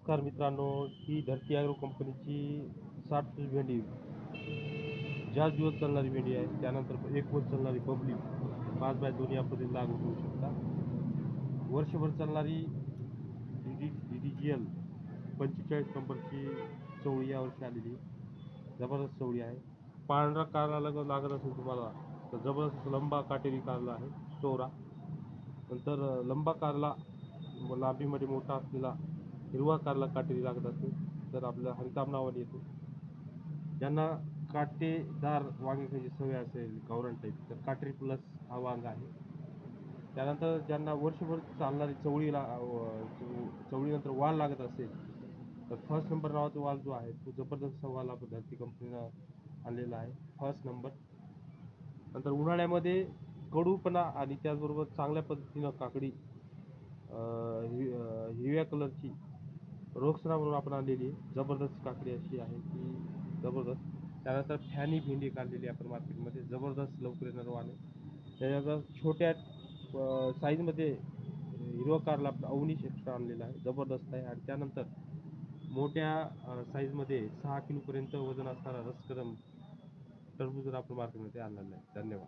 नमस्कार मित्रांनो, ही धरती ॲग्रो कंपनीची 60 भेंडी जास्त दिवस चालणारी भेंडी आहे. त्यानंतर 1 वर्ष चालणारी बबली 5x2 या पद्धतीने लागवड करू शकता. वर्षभर चालणारी DDGL 45 नंबरची चवळी यावर्षी आलेली जबरदस्त चवळी आहे. पांढरा कारला लागत असेल तुम्हाला तर जबरदस्त लंबा काटेरी कारला आहे चोरा. नंतर लंबा कारला लांबीमध्ये मोठा असलेला हिरवा कारला काटेरी लागत असेल तर आपल्या हरिताम नावाने येतो. ज्यांना काटेदार वांगे खायची सवय असेल गावरान टाईप तर काटेरी प्लस हा वांगा आहे. त्यानंतर ज्यांना वर्षभर चालणारी चवळीनंतर वाल लागत असेल तर फर्स्ट नंबर नावाचा वाल जो आहे तो जबरदस्त वाल आपण धरती कंपनीनं आणलेला आहे. First number. नंतर उन्हाळ्यामध्ये कडूपणा आणि त्याचबरोबर चांगल्या पद्धतीनं काकडी हिरव्या कलरची रोगसरा म्हणून आपण आणलेली आहे. जबरदस्त काकडी अशी आहे की जबरदस्त. त्यानंतर फॅनी भेंडी काढलेली आपण मार्केटमध्ये जबरदस्त लवकर येणारं वाण आहे. त्यानंतर छोट्या साईजमध्ये हिरवा कारला आपला अवनीश एक्स्ट्रा आणलेला आहे जबरदस्त आहे. आणि त्यानंतर मोठ्या साईजमध्ये 6 किलोपर्यंत वजन असणारा रसकदम टरबूज आपण मार्केटमध्ये आणलेला आहे. धन्यवाद.